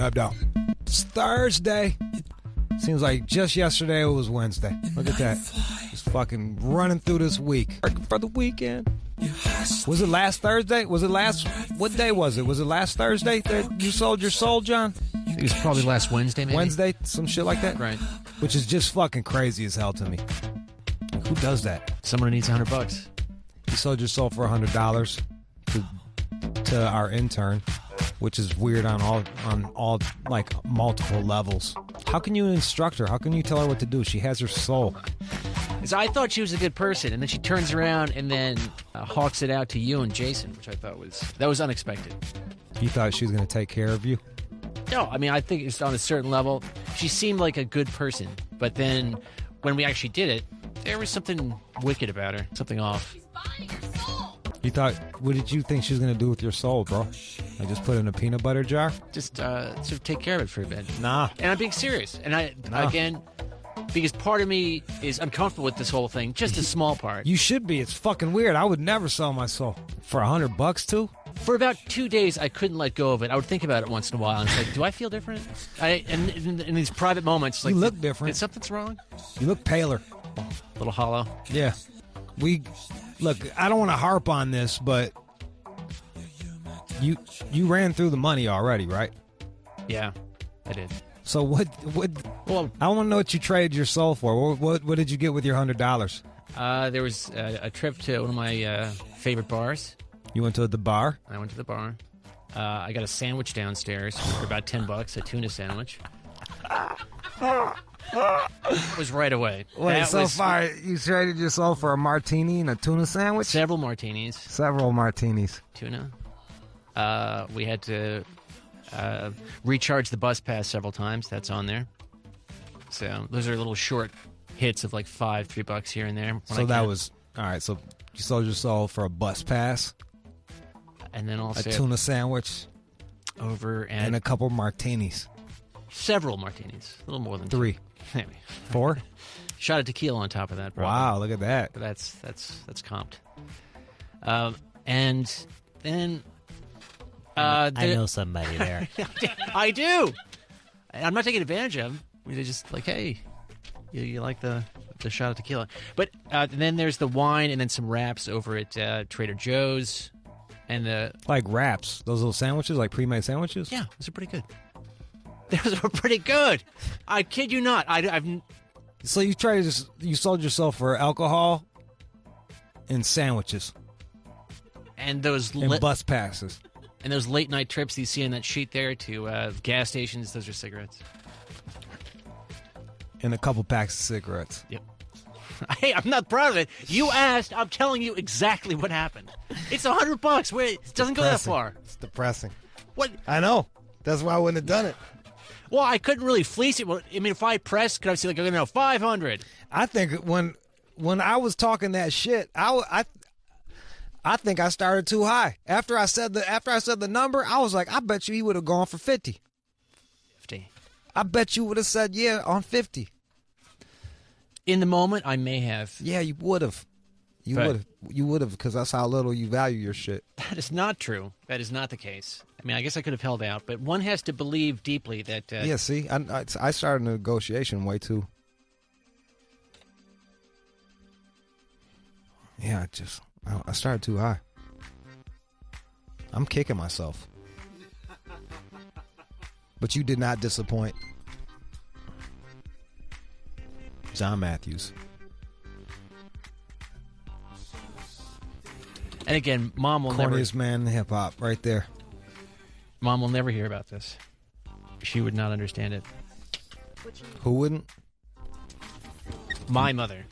Up, down. It's Thursday. Seems like just yesterday it was Wednesday. Look at that. Just fucking running through this week. Working for the weekend. Was it last Thursday? What day was it? Was it last Thursday that you sold your soul, John? I think it was probably last Wednesday, maybe. Wednesday? Some shit like that? Right. Which is just fucking crazy as hell to me. Who does that? Someone who needs $100. You sold your soul for $100 to our intern, which is weird on all like multiple levels. How can you instruct her? How can you tell her what to do? She has her soul. So I thought she was a good person, and then she turns around and then hawks it out to you and Jason, which I thought was unexpected. You thought she was going to take care of you? No, I mean, I think it's on a certain level. She seemed like a good person, but then when we actually did it, there was something wicked about her, something off. You thought, what did you think she was going to do with your soul, bro? I just put it in a peanut butter jar? Just sort of take care of it for a bit. Nah. And I'm being serious. And again, because part of me is uncomfortable with this whole thing, just a small part. You should be. It's fucking weird. I would never sell my soul. For $100 too? For about 2 days, I couldn't let go of it. I would think about it once in a while, and it's like, do I feel different? And in these private moments, like, you look different. Something's wrong? You look paler. A little hollow. Yeah. Look, I don't want to harp on this, but you ran through the money already, right? Yeah, I did. So what? Well, I want to know what you traded your soul for. What did you get with your $100? There was a trip to one of my favorite bars. You went to the bar? I went to the bar. I got a sandwich downstairs for about $10, a tuna sandwich. It was right away. Wait, far you traded your soul for a martini and a tuna sandwich? Several martinis. Tuna. We had to recharge the bus pass several times. That's on there. So those are little short hits of like $3 here and there. So that was all right. So you sold your soul for a bus pass, and then also a tuna sandwich, and a couple martinis. Several martinis, a little more than 3, maybe 4. Shot of tequila on top of that. Probably. Wow, look at that. But that's comped. And then I know somebody there. I do. I'm not taking advantage of them. They're just like, hey, you like the shot of tequila. But then there's the wine and then some wraps over at Trader Joe's. And like wraps, those little sandwiches, like pre-made sandwiches? Yeah, those are pretty good. Those were pretty good. I kid you not. So you sold yourself for alcohol and sandwiches. And those bus passes. And those late night trips that you see on that sheet there to gas stations, those are cigarettes. And a couple packs of cigarettes. Yep. Hey, I'm not proud of it. You asked. I'm telling you exactly what happened. It's $100. Where it doesn't go that far. It's depressing. What? I know. That's why I wouldn't have done it. Well, I couldn't really fleece it. Well, I mean, if I pressed, could I say, like, okay, no, 500? I think when I was talking that shit, I think I started too high. After I said the number, I was like, I bet you he would have gone for 50. 50. I bet you would have said yeah on 50. In the moment, I may have. Yeah, you would have. You would have, because that's how little you value your shit. That is not true. That is not the case. I mean, I guess I could have held out, but one has to believe deeply that... yeah, see, I started a negotiation way too... Yeah, I started too high. I'm kicking myself. But you did not disappoint. John Matthews. And again, Mom will Corniest man in hip-hop, right there. Mom will never hear about this. She would not understand it. Who wouldn't? My mother.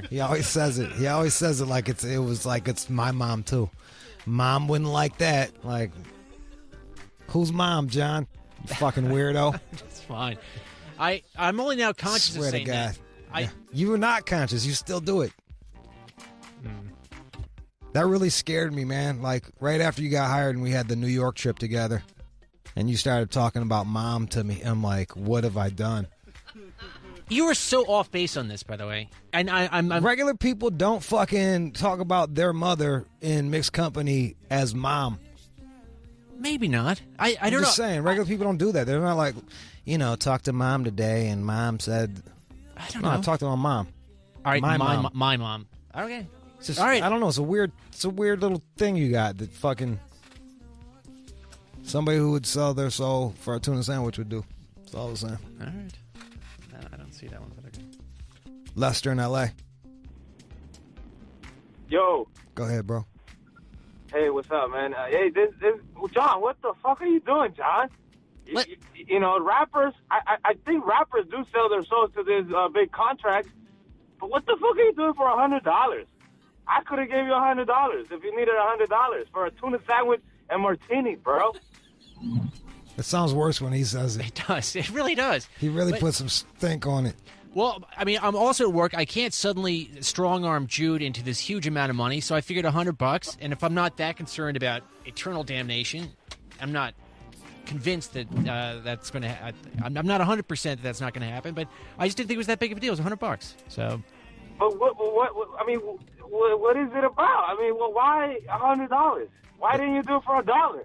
He always says it. He always says it like it's my mom too. Mom wouldn't like that. Like, who's mom, John? You fucking weirdo. It's fine. I'm only now conscious of saying that. Yeah. You were not conscious. You still do it. That really scared me, man. Like, right after you got hired and we had the New York trip together and you started talking about mom to me, I'm like, what have I done? You were so off base on this, by the way. And I'm regular people don't fucking talk about their mother in mixed company as mom. Maybe not. I don't know. I'm just saying, regular people don't do that. They're not like, talk to mom today, and mom said, I don't know. I talked to my mom. All right, my mom. Okay. It's just, all right. I don't know. It's a weird little thing you got that fucking somebody who would sell their soul for a tuna sandwich would do. That's all I'm saying. All right. No, I don't see that one. But okay. Lester in L.A. Yo. Go ahead, bro. Hey, what's up, man? Hey, this John, what the fuck are you doing, John? Rappers, I think rappers do sell their souls to these big contracts, but what the fuck are you doing for $100? I could have gave you $100 if you needed $100 for a tuna sandwich and martini, bro. It sounds worse when he says it. It does. It really does. He really put some stink on it. Well, I mean, I'm also at work. I can't suddenly strong-arm Jude into this huge amount of money, so I figured $100. And if I'm not that concerned about eternal damnation, I'm not convinced that that's going to. I'm not 100% that that's not going to happen. But I just didn't think it was that big of a deal. It was $100. So. But what? I mean, what is it about? I mean, why $100? Why didn't you do it for $1?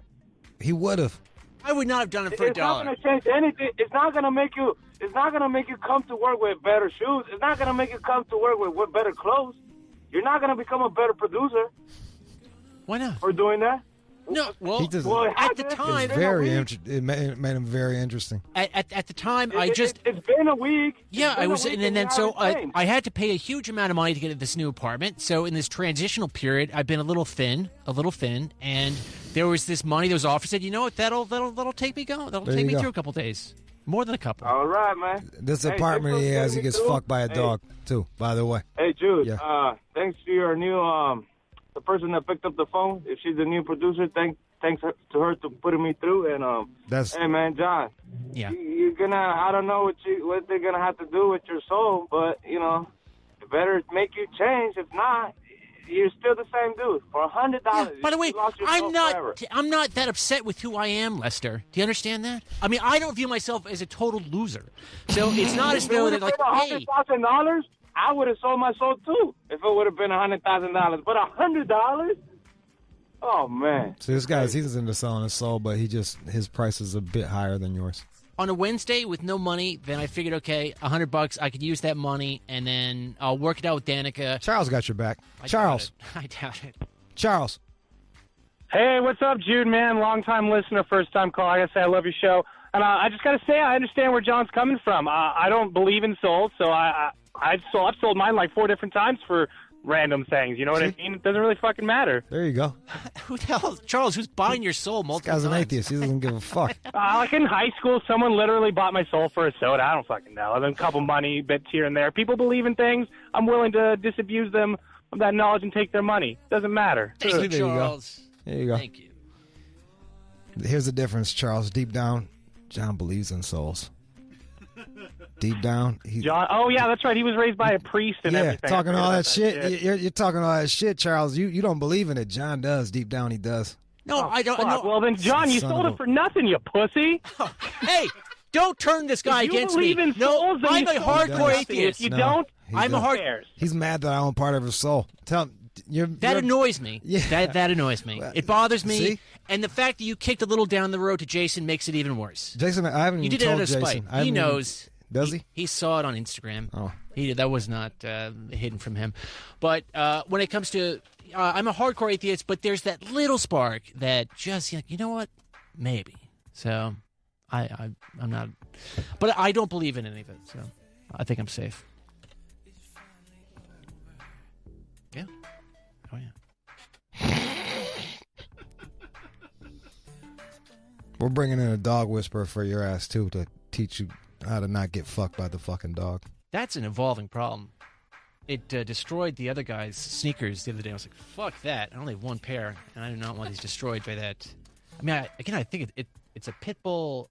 He would have. I would not have done it for $1. It's not going to change anything. It's not going to make you. It's not going to make you come to work with better shoes. It's not going to make you come to work with better clothes. You're not going to become a better producer. Why not? For doing that? No. Well, at the time, it made him very interesting. At the time, it's been a week. Yeah, I was, and then so I had to pay a huge amount of money to get into this new apartment. So in this transitional period, I've been a little thin, and there was this money that was offered. Said, you know what, that'll take me through a couple days, more than a couple. All right, man. This apartment he has, he gets fucked by a dog too. By the way. Hey, Jude. Yeah. Thanks to your new the person that picked up the phone. If she's the new producer, thanks to her to putting me through. And hey, man, John. Yeah. You're gonna. I don't know what they're gonna have to do with your soul, but it better make you change. If not, you're still the same dude for $100. Yeah, by the way, forever. I'm not that upset with who I am, Lester. Do you understand that? I mean, I don't view myself as a total loser. So it's not as though that like, hey, $100,000, I would have sold my soul too if it would have been $100,000. But $100? Oh man! See, this guy's he's into selling his soul, but his price is a bit higher than yours. On a Wednesday with no money, then I figured, okay, $100, I could use that money, and then I'll work it out with Danica. Charles got your back. I doubt it. Charles. Hey, what's up, Jude, man? Long-time listener, first-time call. I gotta say I love your show. And I just gotta say I understand where John's coming from. I don't believe in souls, so I've sold mine like 4 different times for random things. You know what I mean? It doesn't really fucking matter. There you go. Who the hell, Charles? Who's buying your soul multiple times? This guy's an atheist. He doesn't give a fuck. Like in high school, someone literally bought my soul for a soda. I don't fucking know. And then a couple money bits here and there. People believe in things. I'm willing to disabuse them of that knowledge and take their money. Doesn't matter. Thank you, Charles. There you go. Thank you. Here's the difference, Charles. Deep down, John believes in souls. Deep down, John. Oh yeah, that's right. He was raised by a priest and everything. Talking all that shit. You're talking all that shit, Charles. You don't believe in it. John does. Deep down, he does. No, I don't. No. Well then, John, you sold it for nothing, you pussy. Hey, don't turn this guy against me. In souls, no, I'm a hardcore atheist. If you don't, I'm a hard. He's mad that I own part of his soul. Tell him. That annoys me. Yeah. That annoys me. It bothers me. See? And the fact that you kicked a little down the road to Jason makes it even worse. Jason, I haven't even told Jason. You did it out of spite. He knows. Does he? He saw it on Instagram. Oh. That was not hidden from him. But when it comes to, I'm a hardcore atheist, but there's that little spark that just, you know what? Maybe. So I'm not, but I don't believe in any of it. So I think I'm safe. Yeah. Oh, yeah. We're bringing in a dog whisperer for your ass, too, to teach you how to not get fucked by the fucking dog. That's an evolving problem. It destroyed the other guy's sneakers the other day. I was like, fuck that. I only have 1 pair, and I do not want these destroyed by that. I mean, I think it's a pit bull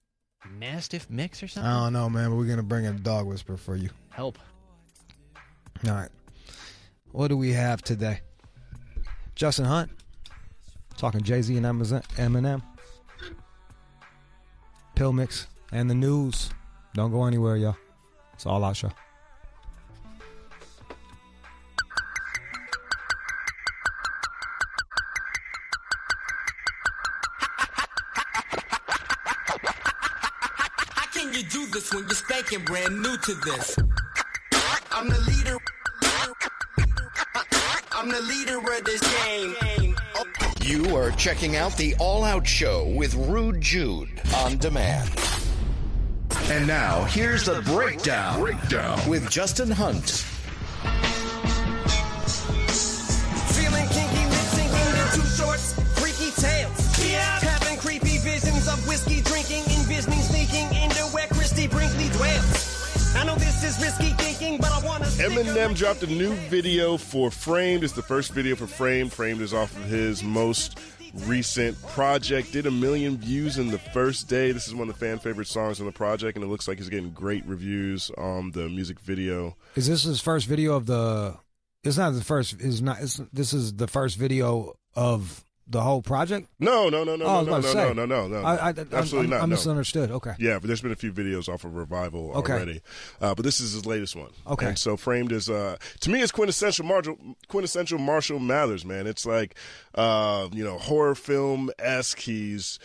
mastiff mix or something. I don't know, man, but we're going to bring in a dog whisperer for you. Help. All right. What do we have today? Justin Hunt. Talking Jay-Z and Eminem. Pill mix. And the news. Don't go anywhere, y'all. It's All Out Show. can you do this when you're spanking brand new to this? I'm the leader. I'm the leader of this game. You are checking out the All Out Show with Rude Jude on demand. And now, here's the breakdown with Justin Hunt. Feeling kinky, lip-syncing in too shorts, freaky tales. Yeah. Having creepy visions of whiskey drinking, envisioning sneaking into where Christy Brinkley dwells. I know this is risky thinking, but I want to... Eminem dropped a new video for Framed. It's the first video for Framed. Framed is off of his most recent project. Did 1 million views in the first day. This is one of the fan favorite songs on the project, and it looks like he's getting great reviews on the music video. Is this his first video of the... It's not the first... This is the first video of... the whole project? No. Absolutely not. I misunderstood. Okay. Yeah, but there's been a few videos off of Revival already. But this is his latest one. Okay. And so Framed is, to me, it's quintessential Marshall Mathers, man. It's like, horror film-esque. He's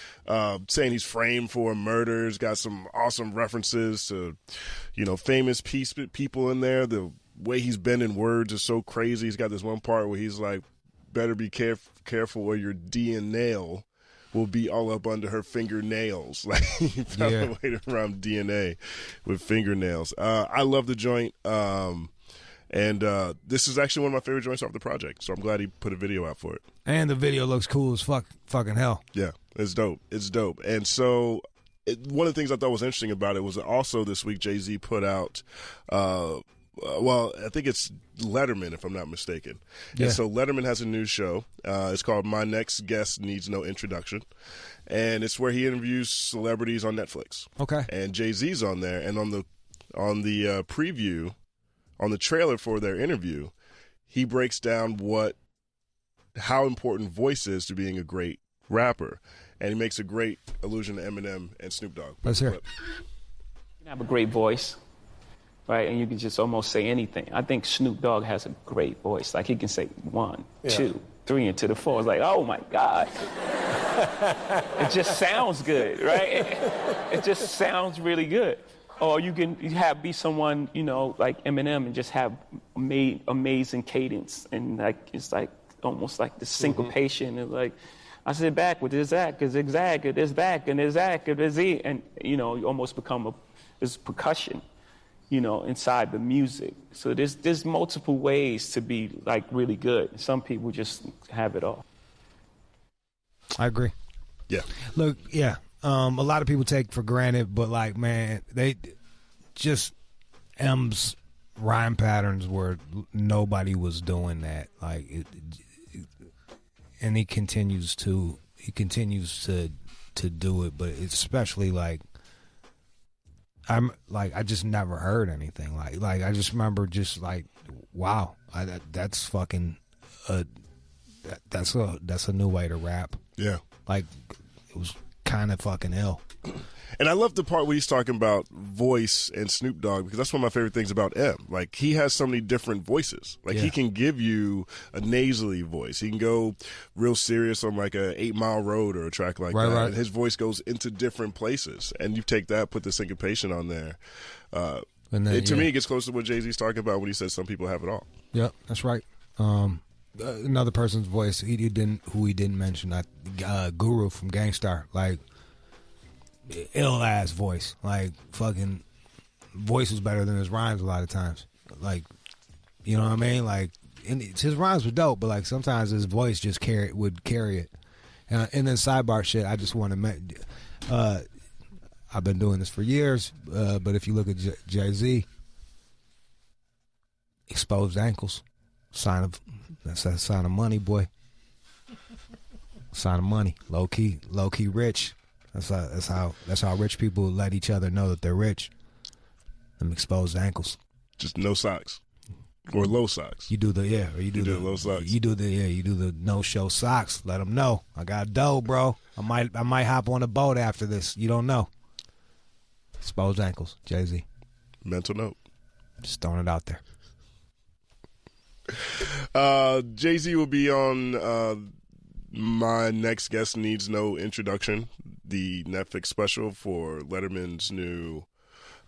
saying he's framed for a murder. He's got some awesome references to, famous people in there. The way he's bending words is so crazy. He's got this one part where he's like, better be careful or your DNA will be all up under her fingernails. Like, he found a way around DNA with fingernails. I love the joint. And this is actually one of my favorite joints off the project. So I'm glad he put a video out for it. And the video looks cool as fucking hell. Yeah, it's dope. It's dope. And so one of the things I thought was interesting about it was also this week Jay-Z put out I think it's Letterman, if I'm not mistaken. Yeah. And so Letterman has a new show. It's called My Next Guest Needs No Introduction. And it's where he interviews celebrities on Netflix. Okay. And Jay-Z's on there. And on the preview, on the trailer for their interview, he breaks down how important voice is to being a great rapper. And he makes a great allusion to Eminem and Snoop Dogg. Let's hear it. You have a great voice. Right, and you can just almost say anything. I think Snoop Dogg has a great voice. Like, he can say 1, 2, 3, and to the 4. It's like, oh my God. It just sounds good, right? It just sounds really good. Or you can be someone, like Eminem and just have amazing cadence. And it's like almost like the syncopation. And like, I sit back with this act, because zigzag, and this back, and this act, and this E. And, you almost become this percussion. Inside the music. So there's multiple ways to be like really good. Some people just have it all. I agree. Yeah. Look, yeah. A lot of people take for granted, but like, man, they just M's rhyme patterns where nobody was doing that. Like, and he continues to do it, but it's especially like. I just never heard anything like I just remember just like, wow, that's fucking that's a new way to rap. Yeah, like it was kind of fucking ill. And I love the part where he's talking about voice and Snoop Dogg, because that's one of my favorite things about M. Like, he has so many different voices. Like, he can give you a nasally voice. He can go real serious on like a 8 Mile Road or a track like that. Right. And his voice goes into different places. And you take that, put the syncopation on there. And then, to me, it gets close to what Jay-Z's talking about when he says some people have it all. Yep, that's right. Another person's voice who he didn't mention, Guru from Gangstar, like, ill ass voice. Like, fucking voice was better than his rhymes a lot of times. Like, you know what I mean? Like, his rhymes were dope, but like sometimes his voice just would carry it. And then sidebar shit, I just want to I've been doing this for years, but if you look at Jay-Z, exposed ankles, that's a sign of money, boy. Sign of money, low key rich. That's how rich people let each other know that they're rich. Them exposed ankles. Just no socks. Or low socks. You do the low socks. You do the no show socks. Let them know I got dough, bro. I might hop on a boat after this. You don't know. Exposed ankles, Jay-Z. Mental note. Just throwing it out there. Jay-Z will be on My Next Guest Needs No Introduction. the Netflix special for Letterman's new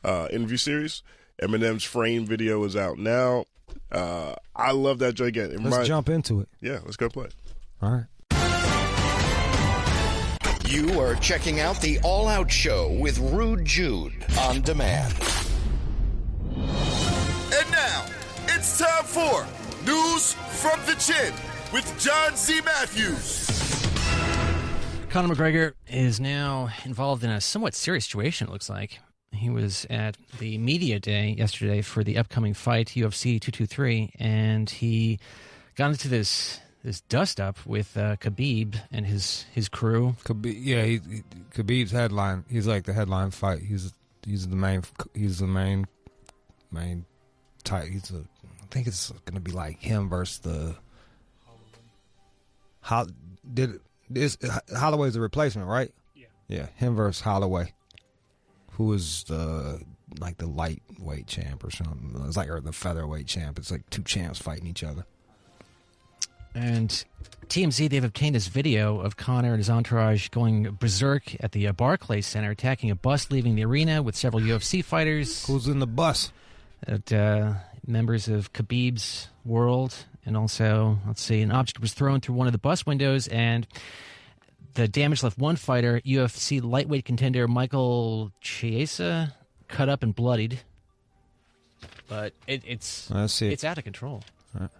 interview series. Eminem's Framed video is out now. I love that joint. Again, let's jump into it. Yeah, let's go play it. All right. You are checking out the All Out Show with Rude Jude on demand. And now, it's time for News from the Chin with John Z. Matthews. Conor McGregor is now involved in a somewhat serious situation, it looks like. He was at the media day yesterday for the upcoming fight, UFC 223, and he got into this dust-up with Khabib and his crew. Khabib, yeah, Khabib's headline. He's like the headline fight. He's the main type. I think it's going to be like him versus the... Holloway's a replacement, right? Yeah, him versus Holloway, who is the lightweight champ or something. It's like or the featherweight champ. It's like two champs fighting each other. And TMZ, they've obtained this video of Conor and his entourage going berserk at the Barclays Center, attacking a bus leaving the arena with several UFC fighters. Who's in the bus? Members of Khabib's world. And also, let's see, an object was thrown through one of the bus windows, and the damage left one fighter, UFC lightweight contender Michael Chiesa, cut up and bloodied. But it's out of control. All right.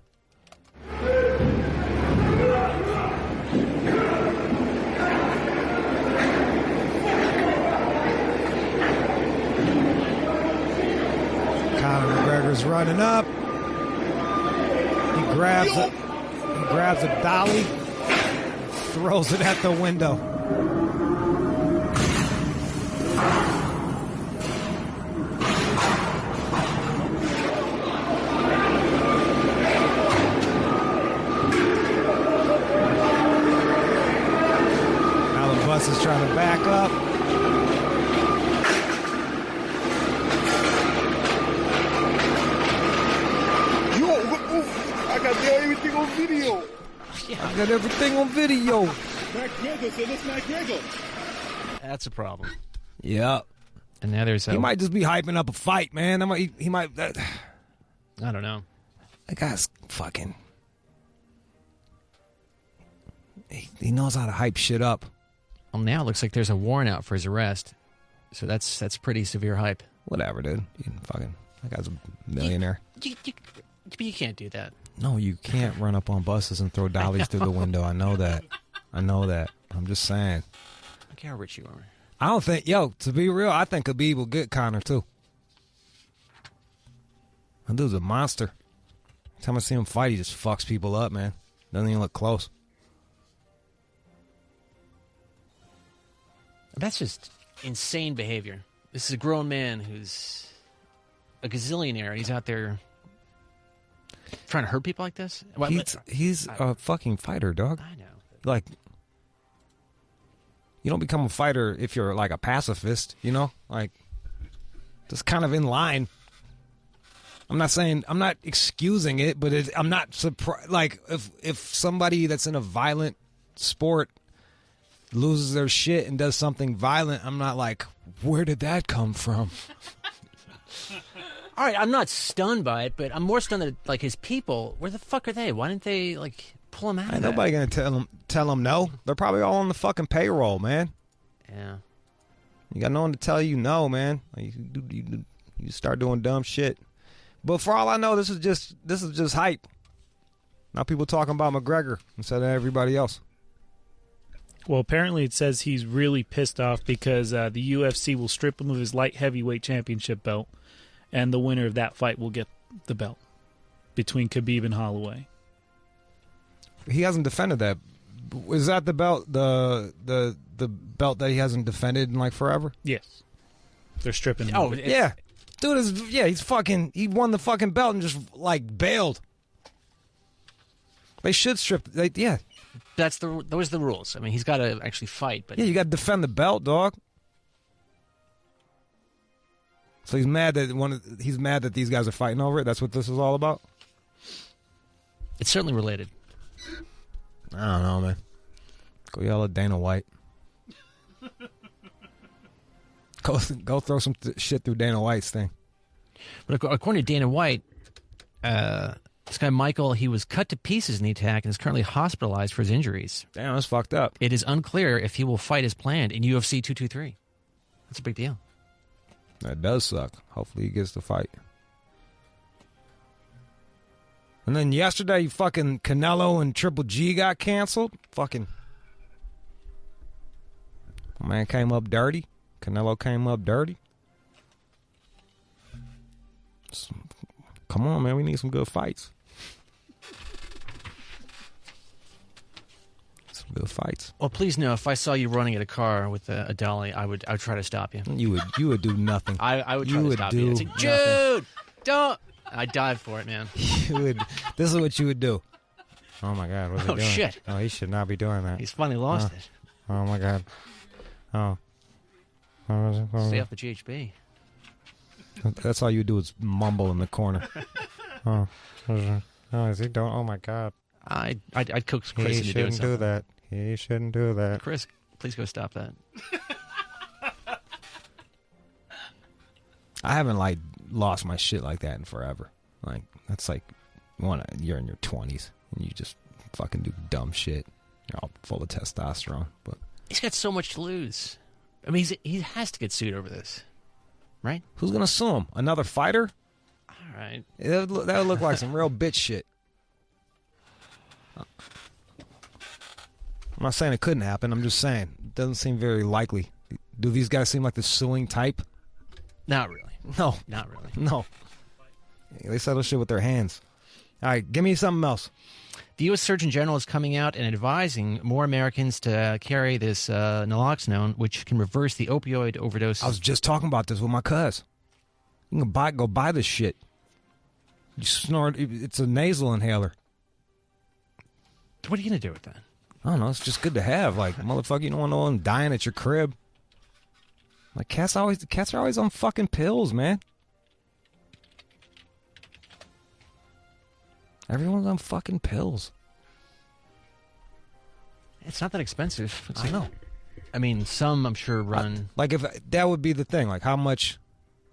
Conor McGregor's running up. He grabs a dolly, throws it at the window. Now the bus is trying to back up. I got everything on video. Yeah. I got everything on video. McGregor, so this McGregor. That's a problem. Yeah. And now there's he might just be hyping up a fight, man. He might. I don't know. That guy's fucking. He knows how to hype shit up. Well, now it looks like there's a warrant out for his arrest. So that's pretty severe hype. Whatever, dude. That guy's a millionaire. You can't do that. No, you can't run up on buses and throw dollies through the window. I know that. I'm just saying. I care how rich you are. I don't think, to be real, I think Khabib will get Conor, too. That dude's a monster. Every time I see him fight, he just fucks people up, man. Doesn't even look close. That's just insane behavior. This is a grown man who's a gazillionaire. He's out there trying to hurt people like this? He's a fucking fighter, dog. I know. Like, you don't become a fighter if you're like a pacifist, you know? Like, just kind of in line. I'm not excusing it, but I'm not surprised. Like, if somebody that's in a violent sport loses their shit and does something violent, I'm not like, where did that come from? All right, I'm not stunned by it, but I'm more stunned that, like, his people, where the fuck are they? Why didn't they, like, pull him out? Ain't nobody gonna tell them no. They're probably all on the fucking payroll, man. Yeah. You got no one to tell you no, man. Like, you start doing dumb shit. But for all I know, this is just hype. Now people talking about McGregor instead of everybody else. Well, apparently it says he's really pissed off because the UFC will strip him of his light heavyweight championship belt, and the winner of that fight will get the belt between Khabib and Holloway. He hasn't defended that. Is that the belt, the belt that he hasn't defended in like forever? Yes. They're stripping him. Oh, yeah. Dude, he won the fucking belt and just like bailed. They should strip. Yeah. Those are the rules. I mean, he's got to actually fight, but yeah, you got to defend the belt, dog. So he's mad that these guys are fighting over it. That's what this is all about. It's certainly related. I don't know, man. Go yell at Dana White. Go throw some shit through Dana White's thing. But according to Dana White, this guy Michael, he was cut to pieces in the attack and is currently hospitalized for his injuries. Damn, that's fucked up. It is unclear if he will fight as planned in UFC 223. That's a big deal. That does suck. Hopefully he gets the fight. And then yesterday, fucking Canelo and Triple G got canceled. Fucking man came up dirty. Canelo came up dirty. Come on, man. We need some good fights. Some good fights. Well, please know, if I saw you running at a car with a dolly, I would try to stop you. You would do nothing. I would try to stop you. I'd say, Jude, don't. I'd dive for it, man. This is what you would do. Oh, my God. What's he doing? Shit. Oh, he should not be doing that. He's finally lost it. Oh, my God. Oh. Stay off the GHB. That's all you do is mumble in the corner. Oh, is he doing? Oh, my God. I'd coax Chris He into doing shouldn't something. do that. He shouldn't do that. Chris, please go stop that. I haven't lost my shit like that in forever. That's you're in your 20s and you just fucking do dumb shit. You're all full of testosterone. But he's got so much to lose. I mean, he has to get sued over this, right? Who's gonna sue him? Another fighter? All right. That would look like some real bitch shit. I'm not saying it couldn't happen. I'm just saying it doesn't seem very likely. Do these guys seem like the suing type? Not really. No. Not really. No. They settle shit with their hands. All right, give me something else. The U.S. Surgeon General is coming out and advising more Americans to carry this naloxone, which can reverse the opioid overdose. I was just talking about this with my cuz. You can go buy this shit. You snort. It's a nasal inhaler. What are you going to do with that? I don't know. It's just good to have. Like, motherfucker, you don't want no one dying at your crib. Like, cats are always on fucking pills, man. Everyone's on fucking pills. It's not that expensive. I know. I mean, some I'm sure run. If that would be the thing. Like, how much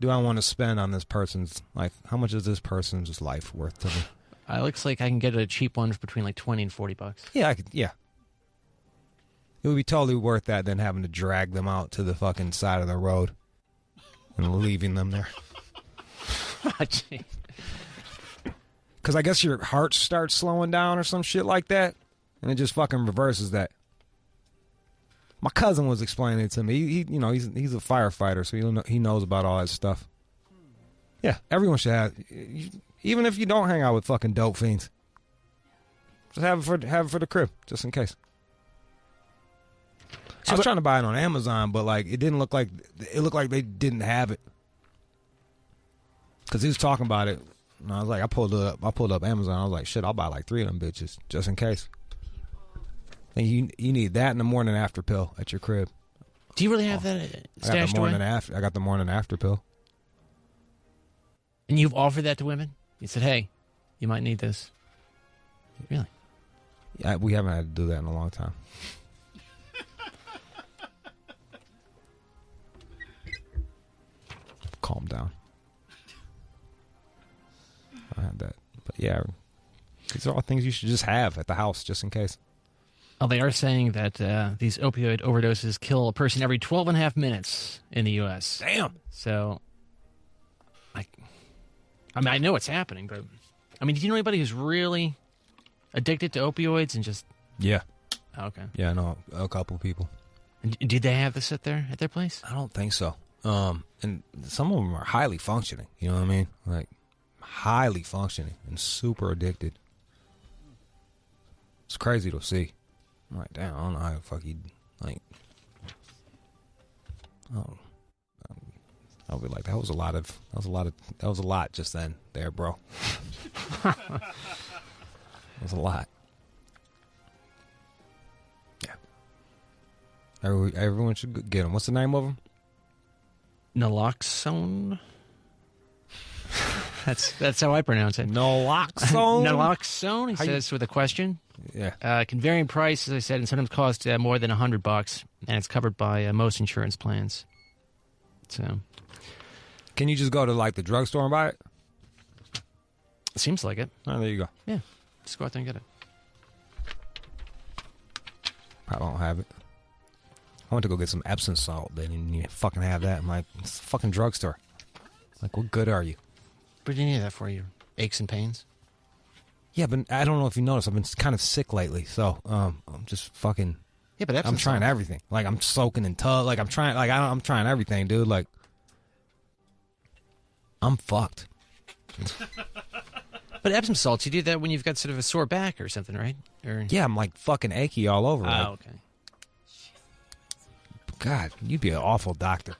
do I want to spend on this person's? Like, how much is this person's life worth to me? It looks like I can get a cheap one for between like $20 and $40. Yeah, I could. Yeah, it would be totally worth that than having to drag them out to the fucking side of the road and leaving them there. Because I guess your heart starts slowing down or some shit like that, and it just fucking reverses that. My cousin was explaining it to me. He's a firefighter, so he knows about all that stuff. Yeah, everyone should have. Even if you don't hang out with fucking dope fiends, just have it for the crib, just in case. I was trying to buy it on Amazon, but it didn't look like it looked like they didn't have it. Because he was talking about it, and I was like, I pulled up Amazon. I was like, shit, I'll buy like 3 of them bitches just in case. And you need that in the morning after pill at your crib. Do you really have that stashed away? I got the morning after pill. And you've offered that to women? You said, hey, you might need this. Really? Yeah, we haven't had to do that in a long time. Calm down. I had that. But yeah, these are all things you should just have at the house just in case. Oh, they are saying that these opioid overdoses kill a person every 12 and a half minutes in the U.S. Damn. So, I know it's happening, but do you know anybody who's really addicted to opioids and just... Yeah. Oh, okay. Yeah, I know a couple of people. And did they have this at their place? I don't think so. And some of them are highly functioning. You know what I mean? Like, highly functioning and super addicted. It's crazy to see. I'm like, damn, I don't know how the fuck he, I'll be like, that was a lot just then there, bro. That was a lot. Yeah. Everyone should get them. What's the name of them? Naloxone. That's how I pronounce it. Naloxone. Naloxone. He says with a question. Yeah. Can vary in price, as I said, and sometimes cost more than $100, and it's covered by most insurance plans. So, can you just go to like the drugstore and buy it? Seems like it. Oh, there you go. Yeah, just go out there and get it. Probably don't have it. I went to go get some Epsom salt. They didn't even fucking have that. I'm like, it's a fucking drugstore. Like, what good are you? What do you need that for? Your aches and pains? Yeah, but I don't know if you noticed. I've been kind of sick lately, so I'm just fucking. Yeah, but Epsom I'm trying salt. everything. Like, I'm soaking in tub. Like, I'm trying. Like, I'm trying everything, dude. Like, I'm fucked. But Epsom salts, you do that when you've got sort of a sore back or something, right? Or... Yeah, I'm like fucking achy all over. Oh, okay. God, you'd be an awful doctor.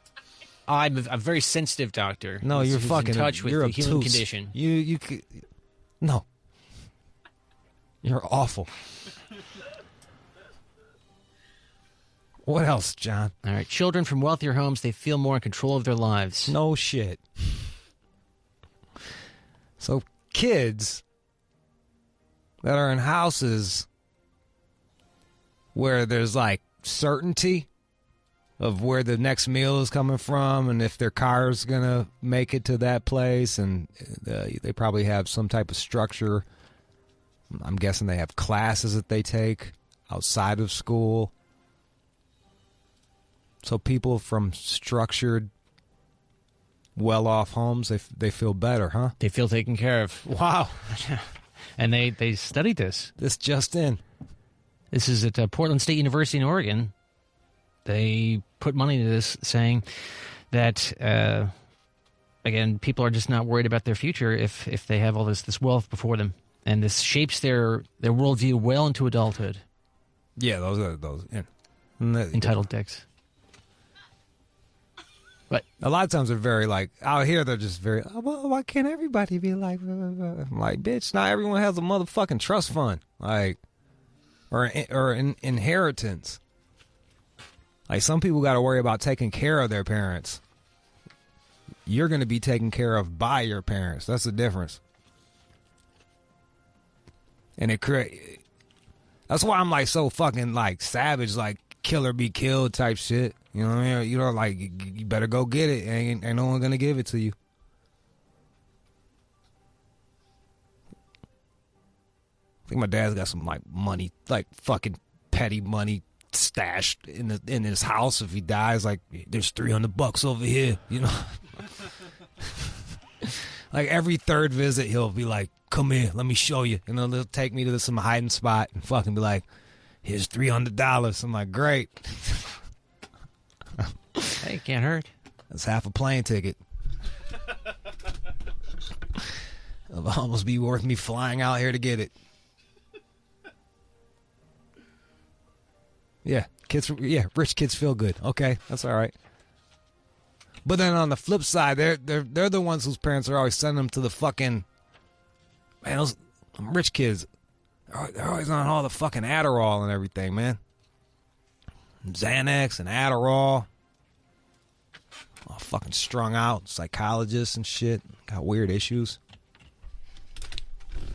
I'm a very sensitive doctor. No, you're who's fucking. in touch with you're the human obtuse. condition. You no. You're awful. What else, John? All right, children from wealthier homes, they feel more in control of their lives. No shit. So kids that are in houses where there's like certainty of where the next meal is coming from and if their car's going to make it to that place, and they probably have some type of structure. I'm guessing they have classes that they take outside of school. So people from structured, well-off homes, they feel better, huh? They feel taken care of. Wow. And they studied this. This just in. This is at Portland State University in Oregon. They put money into this, saying that, again, people are just not worried about their future if they have all this wealth before them. And this shapes their worldview well into adulthood. Yeah, those. Yeah. Entitled dicks. But a lot of times they're very like, out here they're just very, oh, well, why can't everybody be like, I'm like, bitch, not everyone has a motherfucking trust fund. Like, or an inheritance. Like, some people got to worry about taking care of their parents. You're going to be taken care of by your parents. That's the difference. And that's why I'm like so fucking like savage, like kill or be killed type shit. You know what I mean? You know, like, you better go get it. Ain't no one going to give it to you. I think my dad's got some like money, like fucking petty money stashed in his house. If he dies, like, there's $300 over here, you know. Like every third visit, he'll be like, "Come here, let me show you," and then they'll take me to some hiding spot and fucking be like, "Here's $300." I'm like, great. Hey, can't hurt. That's half a plane ticket. It'll almost be worth me flying out here to get it. Yeah, rich kids feel good. Okay, that's all right. But then on the flip side, they're the ones whose parents are always sending them to the fucking, man, those rich kids. They're always on all the fucking Adderall and everything, man. Xanax and Adderall. All fucking strung out, psychologists and shit. Got weird issues.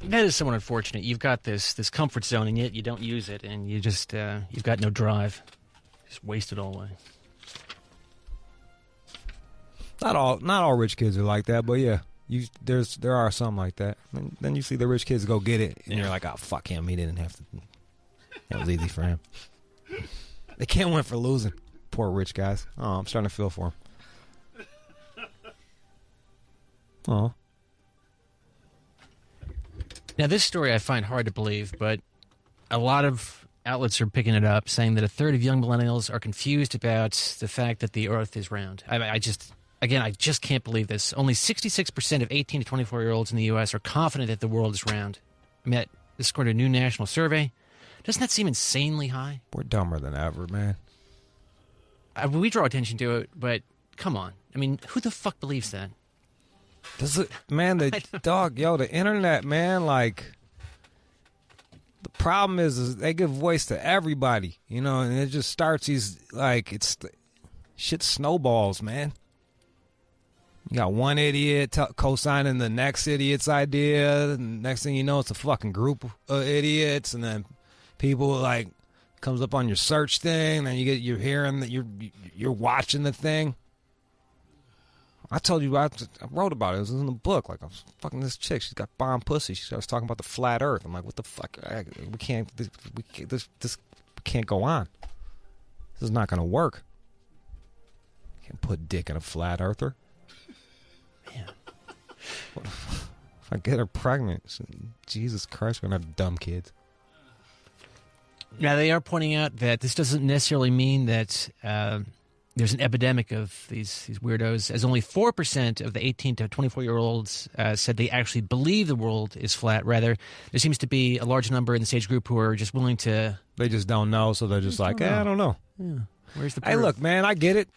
That is somewhat unfortunate. You've got this comfort zone, and yet you don't use it, and you just you've got no drive. Just waste it all away. Not all rich kids are like that, but yeah, there are some like that. And then you see the rich kids go get it, and you're like, oh, fuck him, he didn't have to. That was easy for him. They can't win for losing. Poor rich guys. Oh, I'm starting to feel for him. Oh. Now, this story I find hard to believe, but a lot of outlets are picking it up, saying that a third of young millennials are confused about the fact that the Earth is round. I just can't believe this. Only 66% of 18 to 24-year-olds in the U.S. are confident that the world is round. I mean, this is according to a new national survey. Doesn't that seem insanely high? We're dumber than ever, man. We draw attention to it, but come on. I mean, who the fuck believes that? Does it, man, the internet, man, like, the problem is they give voice to everybody, you know, and it just starts shit snowballs, man. You got one idiot co-signing the next idiot's idea, and next thing you know, it's a fucking group of idiots, and then people, like, comes up on your search thing, and then you're hearing that you're watching the thing. I told you I wrote about it. It was in the book. Like, I was fucking this chick. She's got bomb pussy. She was talking about the flat Earth. I'm like, what the fuck? We can't go on. This is not going to work. Can't put dick in a flat earther. Man. If I get her pregnant, Jesus Christ, we're going to have dumb kids. Now, they are pointing out that this doesn't necessarily mean that there's an epidemic of these weirdos, as only 4% of the 18 to 24-year-olds said they actually believe the world is flat. Rather, there seems to be a large number in this age group who are just willing to... They just don't know, so they're just like, I don't know. Yeah. Where's the proof? Hey, look, man, I get it.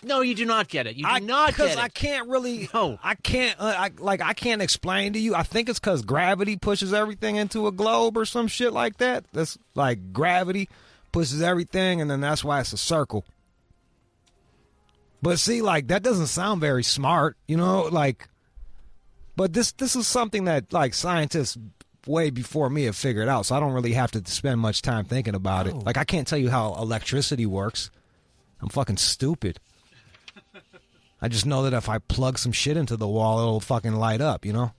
No, you do not get it. You do not get it. Because I can't really... No. I can't, I can't explain to you. I think it's because gravity pushes everything into a globe or some shit like that. That's like gravity pushes everything, and then that's why it's a circle. But see, like, that doesn't sound very smart, you know, like, but this is something that, like, scientists way before me have figured out, so I don't really have to spend much time thinking about it. Like, I can't tell you how electricity works. I'm fucking stupid. I just know that if I plug some shit into the wall, it'll fucking light up, you know?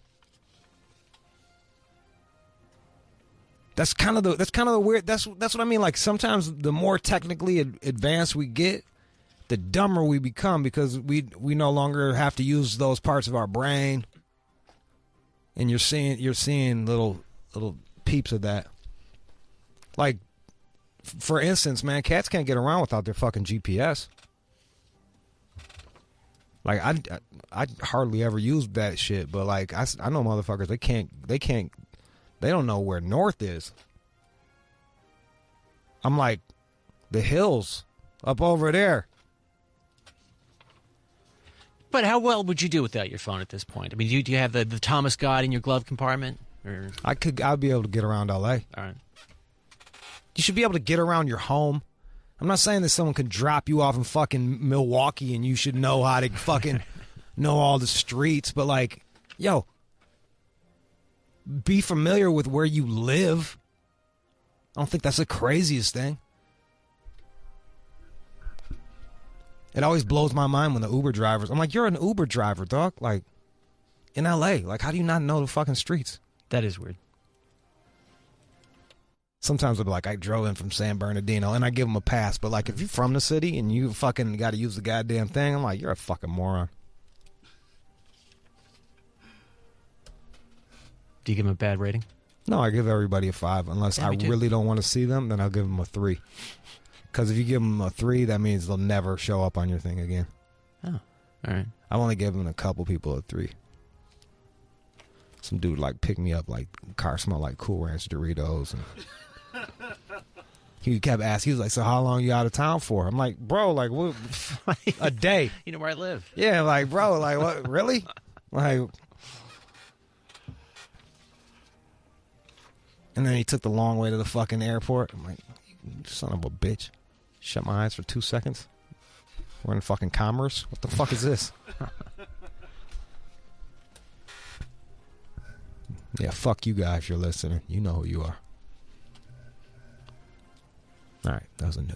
That's kind of the weird, that's what I mean, like, sometimes the more technically advanced we get, the dumber we become, because we no longer have to use those parts of our brain, and you're seeing little peeps of that. Like, for instance, man, cats can't get around without their fucking GPS. Like, I hardly ever use that shit, but like I know motherfuckers, they don't know where north is. I'm like, the hills up over there. But how well would you do without your phone at this point? I mean, do you have the Thomas Guide in your glove compartment? Or? I'd be able to get around L.A. All right. You should be able to get around your home. I'm not saying that someone could drop you off in fucking Milwaukee and you should know how to fucking know all the streets, but like, yo, be familiar with where you live. I don't think that's the craziest thing. It always blows my mind when the Uber drivers... I'm like, you're an Uber driver, dog. Like, in L.A. Like, how do you not know the fucking streets? That is weird. Sometimes I'll be like, I drove in from San Bernardino, and I give them a pass. But, like, if you're from the city and you fucking got to use the goddamn thing, I'm like, you're a fucking moron. Do you give them a bad rating? No, I give everybody a 5. Unless I really don't want to see them, then I'll give them a 3. Because if you give them a 3, that means they'll never show up on your thing again. Oh, all right. I've only given a couple people a 3. Some dude like picked me up, like car smelled like Cool Ranch Doritos, and he kept asking. He was like, "So how long you out of town for?" I'm like, "Bro, like what? A day." You know where I live? Yeah, like bro, like what? Really? Like. And then he took the long way to the fucking airport. I'm like, you son of a bitch. Shut my eyes for 2 seconds. We're in fucking commerce. What the fuck is this? Yeah, fuck you guys if you're listening. You know who you are. All right, that was a new.